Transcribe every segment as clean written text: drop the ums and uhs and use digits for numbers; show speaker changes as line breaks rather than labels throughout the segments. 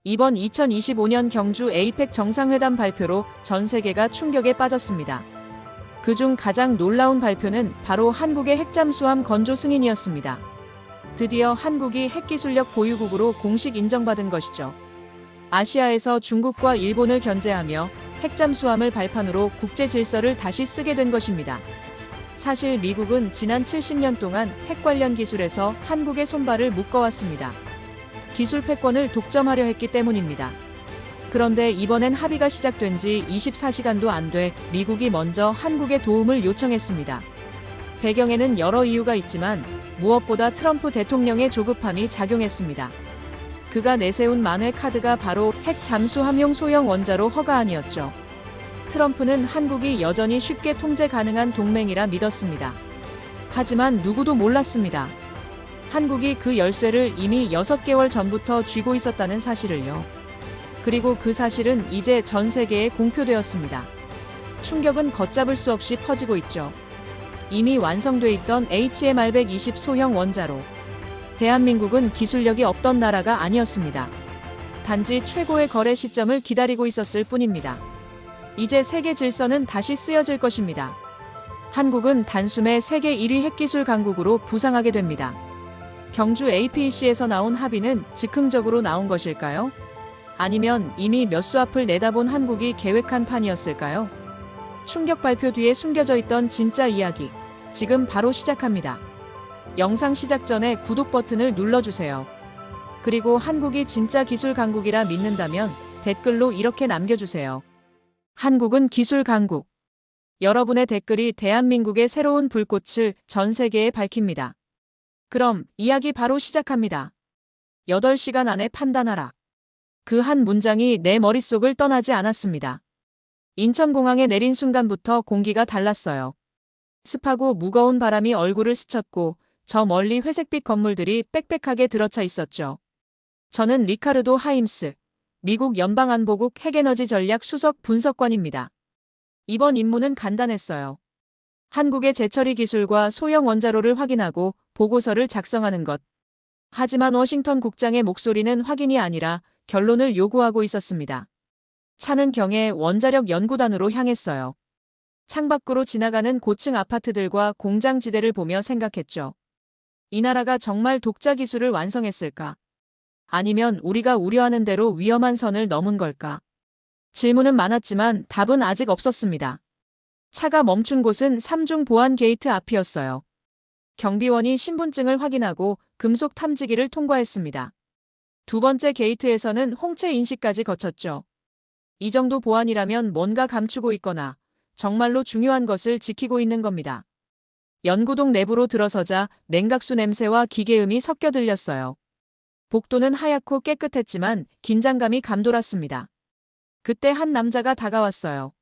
이번 2025년 경주 에이펙 정상회담 발표로 전 세계가 충격에 빠졌습니다. 그중 가장 놀라운 발표는 바로 한국의 핵잠수함 건조 승인이었습니다. 드디어 한국이 핵기술력 보유국으로 공식 인정받은 것이죠. 아시아에서 중국과 일본을 견제하며 핵잠수함을 발판으로 국제 질서를 다시 쓰게 된 것입니다. 사실 미국은 지난 70년 동안 핵 관련 기술에서 한국의 손발을 묶어왔습니다. 기술 패권을 독점하려 했기 때문입니다. 그런데 이번엔 합의가 시작된 지 24시간도 안 돼 미국이 먼저 한국의 도움을 요청했습니다. 배경에는 여러 이유가 있지만 무엇보다 트럼프 대통령의 조급함이 작용했습니다. 그가 내세운 만회 카드가 바로 핵 잠수함용 소형 원자로 허가안이었죠. 트럼프는 한국이 여전히 쉽게 통제 가능한 동맹이라 믿었습니다. 하지만 누구도 몰랐습니다. 한국이 그 열쇠를 이미 6개월 전부터 쥐고 있었다는 사실을요. 그리고 그 사실은 이제 전 세계에 공표되었습니다. 충격은 걷잡을 수 없이 퍼지고 있죠. 이미 완성돼 있던 HMR-120 소형 원자로. 대한민국은 기술력이 없던 나라가 아니었습니다. 단지 최고의 거래 시점을 기다리고 있었을 뿐입니다. 이제 세계 질서는 다시 쓰여질 것입니다. 한국은 단숨에 세계 1위 핵기술 강국으로 부상하게 됩니다. 경주 APEC에서 나온 합의는 즉흥적으로 나온 것일까요? 아니면 이미 몇 수 앞을 내다본 한국이 계획한 판이었을까요? 충격 발표 뒤에 숨겨져 있던 진짜 이야기, 지금 바로 시작합니다. 영상 시작 전에 구독 버튼을 눌러주세요. 그리고 한국이 진짜 기술 강국이라 믿는다면 댓글로 이렇게 남겨주세요. 한국은 기술 강국. 여러분의 댓글이 대한민국의 새로운 불꽃을 전 세계에 밝힙니다. 그럼 이야기 바로 시작합니다. 8시간 안에 판단하라. 그 한 문장이 내 머릿속을 떠나지 않았습니다. 인천공항에 내린 순간부터 공기가 달랐어요. 습하고 무거운 바람이 얼굴을 스쳤고 저 멀리 회색빛 건물들이 빽빽하게 들어차 있었죠. 저는 리카르도 하임스, 미국 연방안보국 핵에너지 전략 수석 분석관입니다. 이번 임무는 간단했어요. 한국의 재처리 기술과 소형 원자로를 확인하고 보고서를 작성하는 것. 하지만 워싱턴 국장의 목소리는 확인이 아니라 결론을 요구하고 있었습니다. 차는 경해 원자력 연구단으로 향했어요. 창밖으로 지나가는 고층 아파트들과 공장지대를 보며 생각했죠. 이 나라가 정말 독자 기술을 완성했을까? 아니면 우리가 우려하는 대로 위험한 선을 넘은 걸까? 질문은 많았지만 답은 아직 없었습니다. 차가 멈춘 곳은 3중 보안 게이트 앞이었어요. 경비원이 신분증을 확인하고 금속 탐지기를 통과했습니다. 두 번째 게이트에서는 홍채 인식까지 거쳤죠. 이 정도 보안이라면 뭔가 감추고 있거나 정말로 중요한 것을 지키고 있는 겁니다. 연구동 내부로 들어서자 냉각수 냄새와 기계음이 섞여 들렸어요. 복도는 하얗고 깨끗했지만 긴장감이 감돌았습니다. 그때 한 남자가 다가왔어요.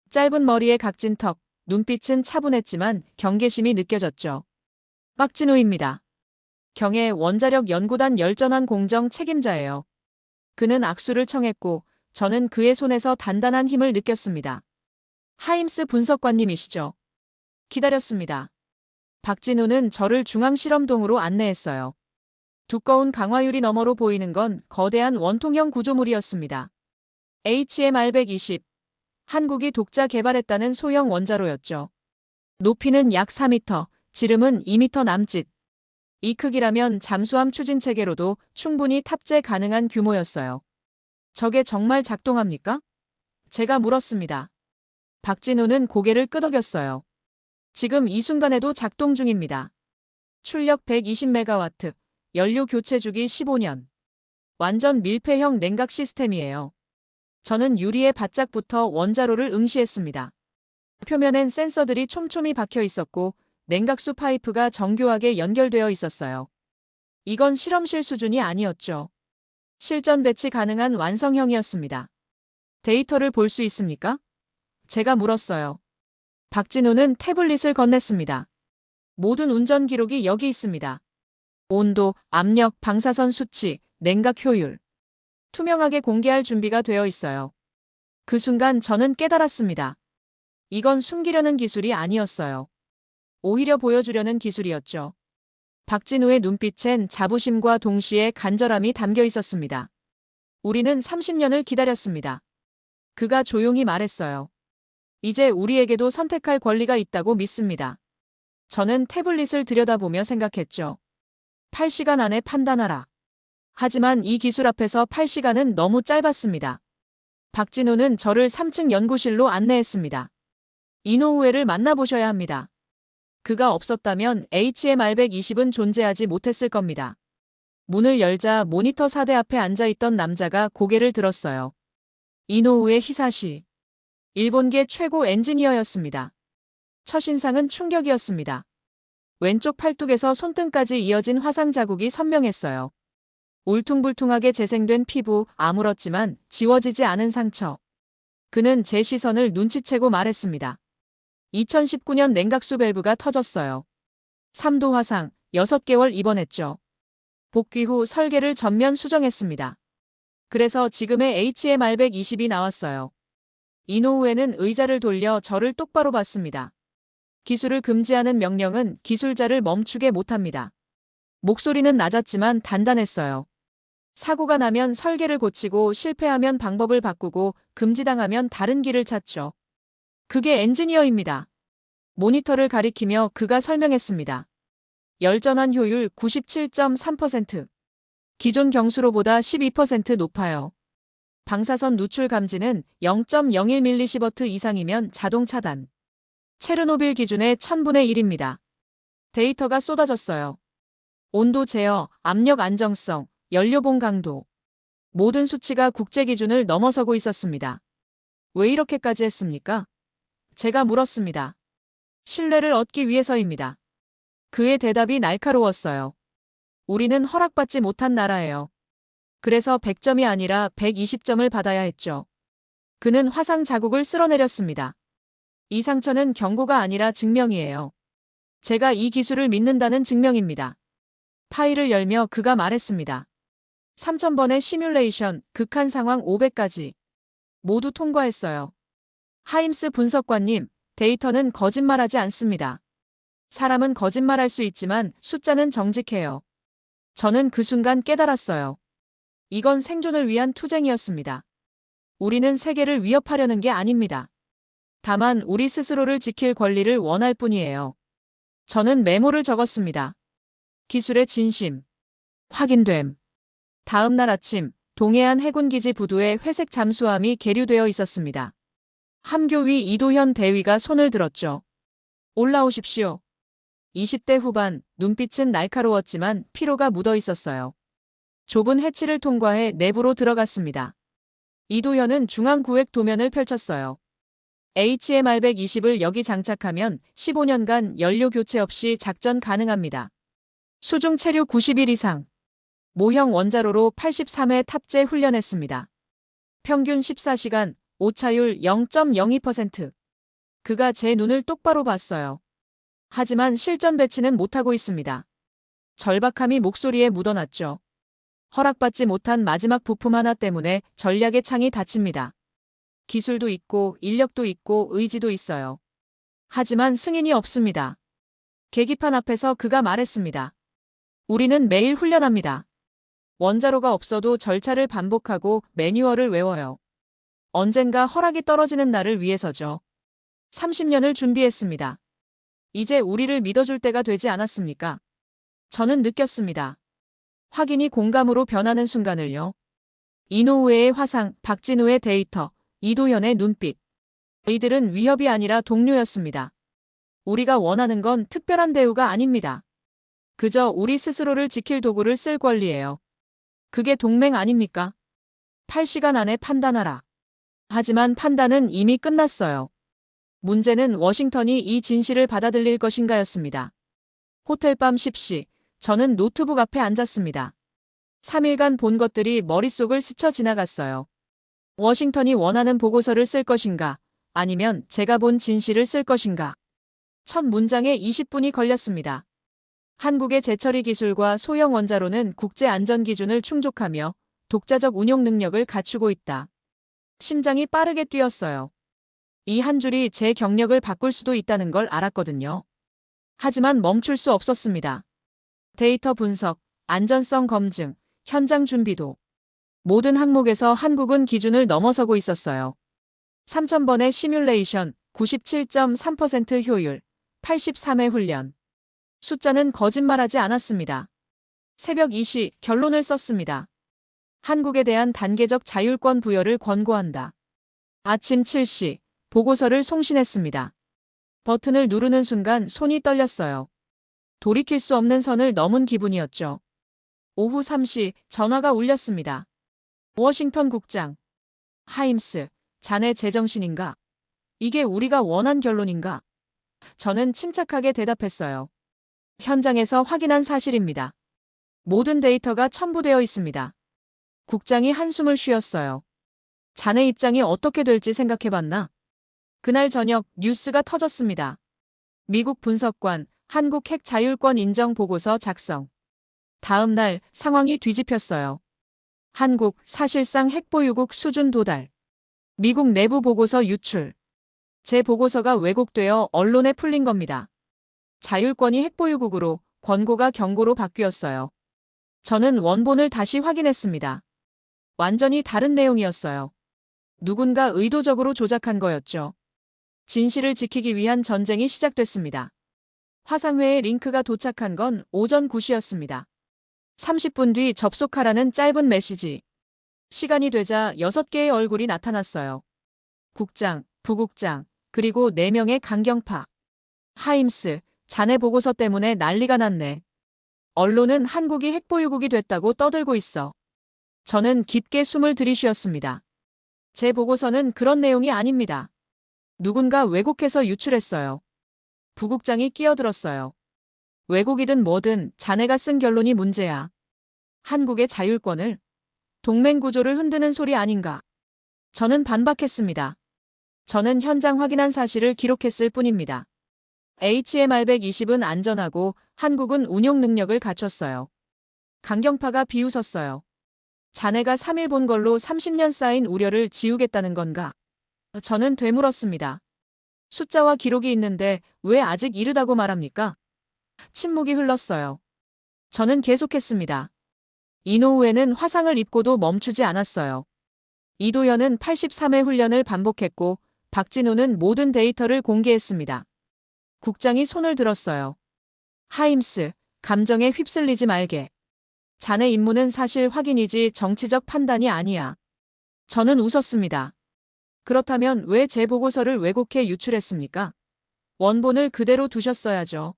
짧은 머리에 각진 턱, 눈빛은 차분했지만 경계심이 느껴졌죠. 박진우입니다. 경해 원자력 연구단 열전환 공정 책임자예요. 그는 악수를 청했고 저는 그의 손에서 단단한 힘을 느꼈습니다. 하임스 분석관님이시죠? 기다렸습니다. 박진우는 저를 중앙실험동으로 안내했어요. 두꺼운 강화유리 너머로 보이는 건 거대한 원통형 구조물이었습니다. HMR-120. 한국이 독자 개발했다는 소형 원자로였죠. 높이는 약 4m, 지름은 2m 남짓. 이 크기라면 잠수함 추진 체계로도 충분히 탑재 가능한 규모였어요. 저게 정말 작동합니까? 제가 물었습니다. 박진우는 고개를 끄덕였어요. 지금 이 순간에도 작동 중입니다. 출력 120메가와트, 연료 교체 주기 15년. 완전 밀폐형 냉각 시스템이에요. 저는 유리에 바짝부터 원자로를 응시했습니다. 표면엔 센서들이 촘촘히 박혀 있었고 냉각수 파이프가 정교하게 연결되어 있었어요. 이건 실험실 수준이 아니었죠. 실전 배치 가능한 완성형이었습니다. 데이터를 볼 수 있습니까? 제가 물었어요. 박진우는 태블릿을 건넸습니다. 모든 운전 기록이 여기 있습니다. 온도, 압력, 방사선 수치, 냉각 효율. 투명하게 공개할 준비가 되어 있어요. 그 순간 저는 깨달았습니다. 이건 숨기려는 기술이 아니었어요. 오히려 보여주려는 기술이었죠. 박진우의 눈빛엔 자부심과 동시에 간절함이 담겨 있었습니다. 우리는 30년을 기다렸습니다. 그가 조용히 말했어요. 이제 우리에게도 선택할 권리가 있다고 믿습니다. 저는 태블릿을 들여다보며 생각했죠. 8시간 안에 판단하라. 하지만 이 기술 앞에서 8시간은 너무 짧았습니다. 박진우는 저를 3층 연구실로 안내했습니다. 이노우에를 만나보셔야 합니다. 그가 없었다면 HMR120은 존재하지 못했을 겁니다. 문을 열자 모니터 4대 앞에 앉아있던 남자가 고개를 들었어요. 이노우에 히사시. 일본계 최고 엔지니어였습니다. 첫인상은 충격이었습니다. 왼쪽 팔뚝에서 손등까지 이어진 화상 자국이 선명했어요. 울퉁불퉁하게 재생된 피부, 아물었지만 지워지지 않은 상처. 그는 제 시선을 눈치채고 말했습니다. 2019년 냉각수 밸브가 터졌어요. 3도 화상, 6개월 입원했죠. 복귀 후 설계를 전면 수정했습니다. 그래서 지금의 HMR120이 나왔어요. 이노우에는 의자를 돌려 저를 똑바로 봤습니다. 기술을 금지하는 명령은 기술자를 멈추게 못합니다. 목소리는 낮았지만 단단했어요. 사고가 나면 설계를 고치고 실패하면 방법을 바꾸고 금지당하면 다른 길을 찾죠. 그게 엔지니어입니다. 모니터를 가리키며 그가 설명했습니다. 열전환 효율 97.3%. 기존 경수로보다 12% 높아요. 방사선 누출 감지는 0.01mSv 이상이면 자동 차단. 체르노빌 기준의 1000분의 1입니다. 데이터가 쏟아졌어요. 온도 제어, 압력 안정성, 연료봉 강도. 모든 수치가 국제 기준을 넘어서고 있었습니다. 왜 이렇게까지 했습니까? 제가 물었습니다. 신뢰를 얻기 위해서입니다. 그의 대답이 날카로웠어요. 우리는 허락받지 못한 나라예요. 그래서 100점이 아니라 120점을 받아야 했죠. 그는 화상 자국을 쓸어내렸습니다. 이 상처는 경고가 아니라 증명이에요. 제가 이 기술을 믿는다는 증명입니다. 파일을 열며 그가 말했습니다. 3000번의 시뮬레이션, 극한 상황 500까지. 모두 통과했어요. 하임스 분석관님, 데이터는 거짓말하지 않습니다. 사람은 거짓말할 수 있지만 숫자는 정직해요. 저는 그 순간 깨달았어요. 이건 생존을 위한 투쟁이었습니다. 우리는 세계를 위협하려는 게 아닙니다. 다만 우리 스스로를 지킬 권리를 원할 뿐이에요. 저는 메모를 적었습니다. 기술의 진심. 확인됨. 다음 날 아침, 동해안 해군기지 부두에 회색 잠수함이 계류되어 있었습니다. 함교위 이도현 대위가 손을 들었죠. 올라오십시오. 20대 후반, 눈빛은 날카로웠지만 피로가 묻어 있었어요. 좁은 해치를 통과해 내부로 들어갔습니다. 이도현은 중앙구획 도면을 펼쳤어요. HMR120을 여기 장착하면 15년간 연료 교체 없이 작전 가능합니다. 수중 체류 90일 이상. 모형 원자로로 83회 탑재 훈련했습니다. 평균 14시간, 오차율 0.02%. 그가 제 눈을 똑바로 봤어요. 하지만 실전 배치는 못하고 있습니다. 절박함이 목소리에 묻어났죠. 허락받지 못한 마지막 부품 하나 때문에 전략의 창이 닫힙니다. 기술도 있고 인력도 있고 의지도 있어요. 하지만 승인이 없습니다. 계기판 앞에서 그가 말했습니다. 우리는 매일 훈련합니다. 원자로가 없어도 절차를 반복하고 매뉴얼을 외워요. 언젠가 허락이 떨어지는 날을 위해서죠. 30년을 준비했습니다. 이제 우리를 믿어줄 때가 되지 않았습니까? 저는 느꼈습니다. 확인이 공감으로 변하는 순간을요. 이노우에의 화상, 박진우의 데이터, 이도현의 눈빛. 이들은 위협이 아니라 동료였습니다. 우리가 원하는 건 특별한 대우가 아닙니다. 그저 우리 스스로를 지킬 도구를 쓸 권리예요. 그게 동맹 아닙니까? 8시간 안에 판단하라. 하지만 판단은 이미 끝났어요. 문제는 워싱턴이 이 진실을 받아들일 것인가였습니다. 호텔 밤 10시, 저는 노트북 앞에 앉았습니다. 3일간 본 것들이 머릿속을 스쳐 지나갔어요. 워싱턴이 원하는 보고서를 쓸 것인가, 아니면 제가 본 진실을 쓸 것인가. 첫 문장에 20분이 걸렸습니다. 한국의 재처리 기술과 소형 원자로는 국제 안전 기준을 충족하며 독자적 운용 능력을 갖추고 있다. 심장이 빠르게 뛰었어요. 이 한 줄이 제 경력을 바꿀 수도 있다는 걸 알았거든요. 하지만 멈출 수 없었습니다. 데이터 분석, 안전성 검증, 현장 준비도. 모든 항목에서 한국은 기준을 넘어서고 있었어요. 3,000번의 시뮬레이션, 97.3% 효율, 83회 훈련. 숫자는 거짓말하지 않았습니다. 새벽 2시 결론을 썼습니다. 한국에 대한 단계적 자율권 부여를 권고한다. 아침 7시 보고서를 송신했습니다. 버튼을 누르는 순간 손이 떨렸어요. 돌이킬 수 없는 선을 넘은 기분이었죠. 오후 3시 전화가 울렸습니다. 워싱턴 국장. 하임스, 자네 제정신인가? 이게 우리가 원한 결론인가? 저는 침착하게 대답했어요. 현장에서 확인한 사실입니다. 모든 데이터가 첨부되어 있습니다. 국장이 한숨을 쉬었어요. 자네 입장이 어떻게 될지 생각해봤나? 그날 저녁 뉴스가 터졌습니다. 미국 분석관, 한국 핵 자율권 인정 보고서 작성. 다음 날 상황이 뒤집혔어요. 한국 사실상 핵보유국 수준 도달. 미국 내부 보고서 유출. 제 보고서가 왜곡되어 언론에 풀린 겁니다. 자율권이 핵보유국으로, 권고가 경고로 바뀌었어요. 저는 원본을 다시 확인했습니다. 완전히 다른 내용이었어요. 누군가 의도적으로 조작한 거였죠. 진실을 지키기 위한 전쟁이 시작됐습니다. 화상회의 링크가 도착한 건 오전 9시였습니다. 30분 뒤 접속하라는 짧은 메시지. 시간이 되자 6개의 얼굴이 나타났어요. 국장, 부국장, 그리고 4명의 강경파. 하임스, 자네 보고서 때문에 난리가 났네. 언론은 한국이 핵보유국이 됐다고 떠들고 있어. 저는 깊게 숨을 들이쉬었습니다. 제 보고서는 그런 내용이 아닙니다. 누군가 왜곡해서 유출했어요. 부국장이 끼어들었어요. 왜곡이든 뭐든 자네가 쓴 결론이 문제야. 한국의 자율권을, 동맹 구조를 흔드는 소리 아닌가. 저는 반박했습니다. 저는 현장 확인한 사실을 기록했을 뿐입니다. HMR-120은 안전하고 한국은 운용 능력을 갖췄어요. 강경파가 비웃었어요. 자네가 3일 본 걸로 30년 쌓인 우려를 지우겠다는 건가? 저는 되물었습니다. 숫자와 기록이 있는데 왜 아직 이르다고 말합니까? 침묵이 흘렀어요. 저는 계속했습니다. 이노우에는 화상을 입고도 멈추지 않았어요. 이도현은 83회 훈련을 반복했고 박진우는 모든 데이터를 공개했습니다. 국장이 손을 들었어요. 하임스, 감정에 휩쓸리지 말게. 자네 임무는 사실 확인이지 정치적 판단이 아니야. 저는 웃었습니다. 그렇다면 왜 제 보고서를 왜곡해 유출했습니까? 원본을 그대로 두셨어야죠.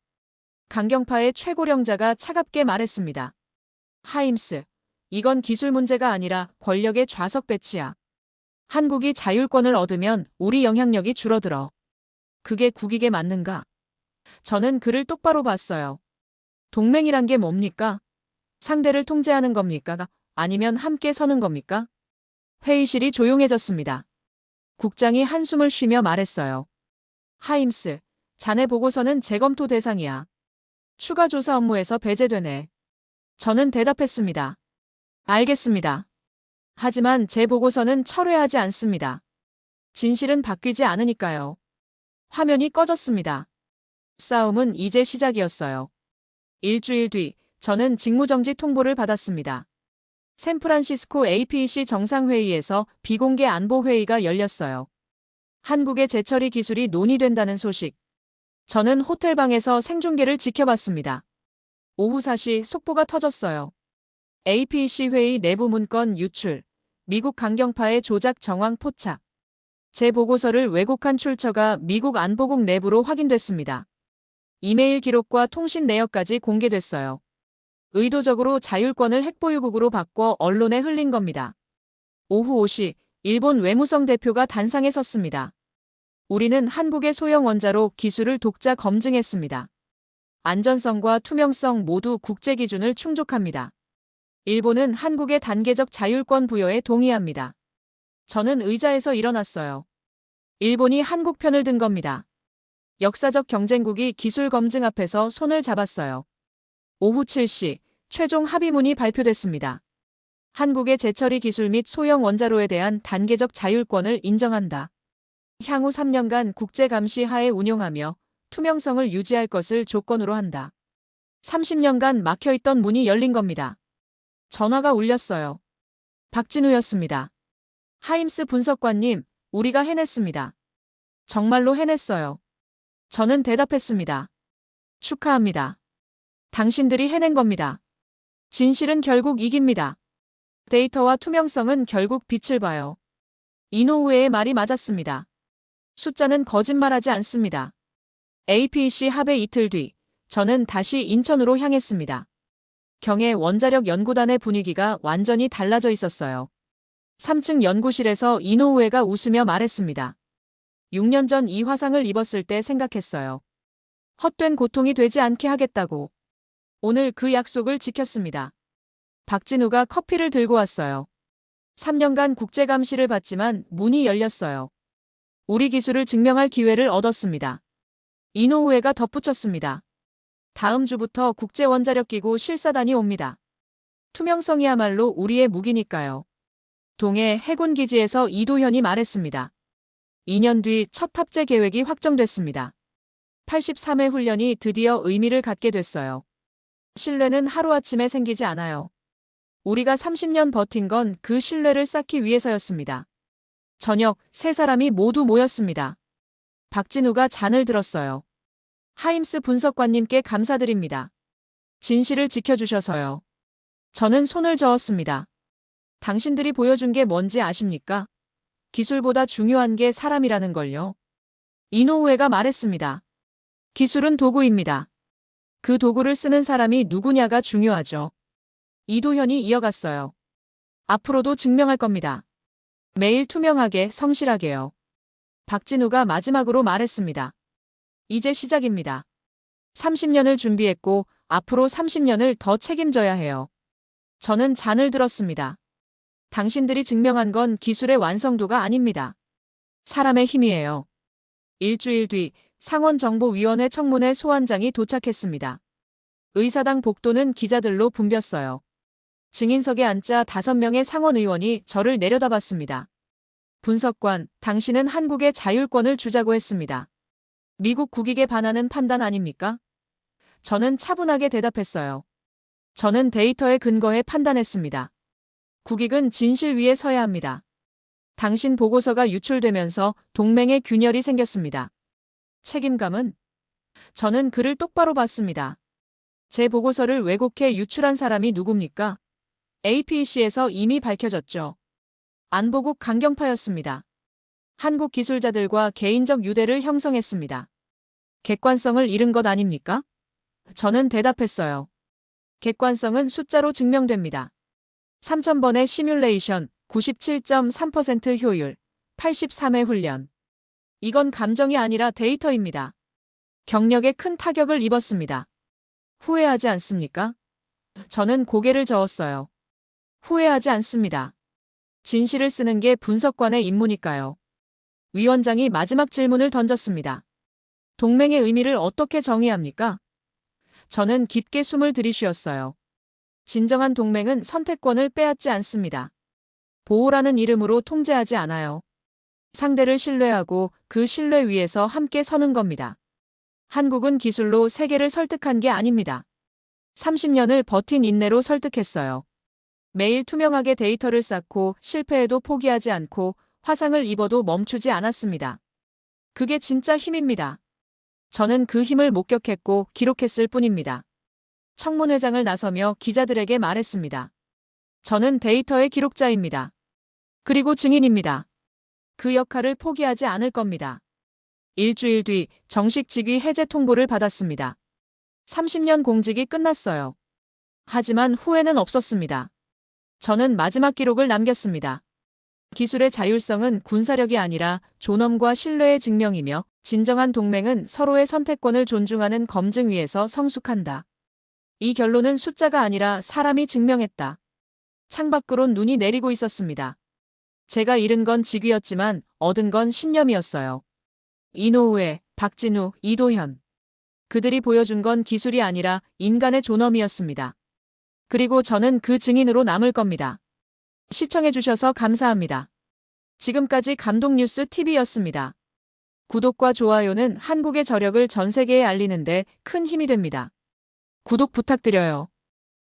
강경파의 최고령자가 차갑게 말했습니다. 하임스, 이건 기술 문제가 아니라 권력의 좌석 배치야. 한국이 자율권을 얻으면 우리 영향력이 줄어들어. 그게 국익에 맞는가? 저는 그를 똑바로 봤어요. 동맹이란 게 뭡니까? 상대를 통제하는 겁니까? 아니면 함께 서는 겁니까? 회의실이 조용해졌습니다. 국장이 한숨을 쉬며 말했어요. 하임스, 자네 보고서는 재검토 대상이야. 추가 조사 업무에서 배제되네. 저는 대답했습니다. 알겠습니다. 하지만 제 보고서는 철회하지 않습니다. 진실은 바뀌지 않으니까요. 화면이 꺼졌습니다. 싸움은 이제 시작이었어요. 일주일 뒤 저는 직무정지 통보를 받았습니다. 샌프란시스코 APEC 정상회의에서 비공개 안보회의가 열렸어요. 한국의 재처리 기술이 논의된다는 소식. 저는 호텔방에서 생중계를 지켜봤습니다. 오후 4시 속보가 터졌어요. APEC 회의 내부 문건 유출, 미국 강경파의 조작 정황 포착. 제 보고서를 왜곡한 출처가 미국 안보국 내부로 확인됐습니다. 이메일 기록과 통신 내역까지 공개됐어요. 의도적으로 자율권을 핵보유국으로 바꿔 언론에 흘린 겁니다. 오후 5시 일본 외무성 대표가 단상에 섰습니다. 우리는 한국의 소형 원자로 기술을 독자 검증했습니다. 안전성과 투명성 모두 국제 기준을 충족합니다. 일본은 한국의 단계적 자율권 부여에 동의합니다. 저는 의자에서 일어났어요. 일본이 한국 편을 든 겁니다. 역사적 경쟁국이 기술 검증 앞에서 손을 잡았어요. 오후 7시 최종 합의문이 발표됐습니다. 한국의 재처리 기술 및 소형 원자로에 대한 단계적 자율권을 인정한다. 향후 3년간 국제 감시 하에 운용하며 투명성을 유지할 것을 조건으로 한다. 30년간 막혀있던 문이 열린 겁니다. 전화가 울렸어요. 박진우였습니다. 하임스 분석관님, 우리가 해냈습니다. 정말로 해냈어요. 저는 대답했습니다. 축하합니다. 당신들이 해낸 겁니다. 진실은 결국 이깁니다. 데이터와 투명성은 결국 빛을 봐요. 이노우에의 말이 맞았습니다. 숫자는 거짓말하지 않습니다. APEC 합의 이틀 뒤, 저는 다시 인천으로 향했습니다. 경의 원자력 연구단의 분위기가 완전히 달라져 있었어요. 3층 연구실에서 이노우에가 웃으며 말했습니다. 6년 전 이 화상을 입었을 때 생각했어요. 헛된 고통이 되지 않게 하겠다고. 오늘 그 약속을 지켰습니다. 박진우가 커피를 들고 왔어요. 3년간 국제감시를 받지만 문이 열렸어요. 우리 기술을 증명할 기회를 얻었습니다. 이노우에가 덧붙였습니다. 다음 주부터 국제원자력기구 실사단이 옵니다. 투명성이야말로 우리의 무기니까요. 동해 해군기지에서 이도현이 말했습니다. 2년 뒤 첫 탑재 계획이 확정됐습니다. 83회 훈련이 드디어 의미를 갖게 됐어요. 신뢰는 하루아침에 생기지 않아요. 우리가 30년 버틴 건 그 신뢰를 쌓기 위해서였습니다. 저녁 3사람이 모두 모였습니다. 박진우가 잔을 들었어요. 하임스 분석관님께 감사드립니다. 진실을 지켜주셔서요. 저는 손을 저었습니다. 당신들이 보여준 게 뭔지 아십니까? 기술보다 중요한 게 사람이라는 걸요. 이노우에가 말했습니다. 기술은 도구입니다. 그 도구를 쓰는 사람이 누구냐가 중요하죠. 이도현이 이어갔어요. 앞으로도 증명할 겁니다. 매일 투명하게, 성실하게요. 박진우가 마지막으로 말했습니다. 이제 시작입니다. 30년을 준비했고 앞으로 30년을 더 책임져야 해요. 저는 잔을 들었습니다. 당신들이 증명한 건 기술의 완성도가 아닙니다. 사람의 힘이에요. 일주일 뒤 상원정보위원회 청문회 소환장이 도착했습니다. 의사당 복도는 기자들로 붐볐어요. 증인석에 앉자 5명의 상원의원이 저를 내려다봤습니다. 분석관, 당신은 한국의 자율권을 주자고 했습니다. 미국 국익에 반하는 판단 아닙니까? 저는 차분하게 대답했어요. 저는 데이터에 근거해 판단했습니다. 국익은 진실 위에 서야 합니다. 당신 보고서가 유출되면서 동맹의 균열이 생겼습니다. 책임감은? 저는 그를 똑바로 봤습니다. 제 보고서를 왜곡해 유출한 사람이 누굽니까? APEC에서 이미 밝혀졌죠. 안보국 강경파였습니다. 한국 기술자들과 개인적 유대를 형성했습니다. 객관성을 잃은 것 아닙니까? 저는 대답했어요. 객관성은 숫자로 증명됩니다. 3,000번의 시뮬레이션, 97.3% 효율, 83회 훈련. 이건 감정이 아니라 데이터입니다. 경력에 큰 타격을 입었습니다. 후회하지 않습니까? 저는 고개를 저었어요. 후회하지 않습니다. 진실을 쓰는 게 분석관의 임무니까요. 위원장이 마지막 질문을 던졌습니다. 동맹의 의미를 어떻게 정의합니까? 저는 깊게 숨을 들이쉬었어요. 진정한 동맹은 선택권을 빼앗지 않습니다. 보호라는 이름으로 통제하지 않아요. 상대를 신뢰하고 그 신뢰 위에서 함께 서는 겁니다. 한국은 기술로 세계를 설득한 게 아닙니다. 30년을 버틴 인내로 설득했어요. 매일 투명하게 데이터를 쌓고 실패해도 포기하지 않고 화상을 입어도 멈추지 않았습니다. 그게 진짜 힘입니다. 저는 그 힘을 목격했고 기록했을 뿐입니다. 청문회장을 나서며 기자들에게 말했습니다. 저는 데이터의 기록자입니다. 그리고 증인입니다. 그 역할을 포기하지 않을 겁니다. 일주일 뒤 정식 직위 해제 통보를 받았습니다. 30년 공직이 끝났어요. 하지만 후회는 없었습니다. 저는 마지막 기록을 남겼습니다. 기술의 자율성은 군사력이 아니라 존엄과 신뢰의 증명이며 진정한 동맹은 서로의 선택권을 존중하는 검증 위에서 성숙한다. 이 결론은 숫자가 아니라 사람이 증명했다. 창밖으론 눈이 내리고 있었습니다. 제가 잃은 건 직위였지만 얻은 건 신념이었어요. 이노우에, 박진우, 이도현. 그들이 보여준 건 기술이 아니라 인간의 존엄이었습니다. 그리고 저는 그 증인으로 남을 겁니다. 시청해주셔서 감사합니다. 지금까지 감동뉴스 TV였습니다. 구독과 좋아요는 한국의 저력을 전 세계에 알리는데 큰 힘이 됩니다. 구독 부탁드려요.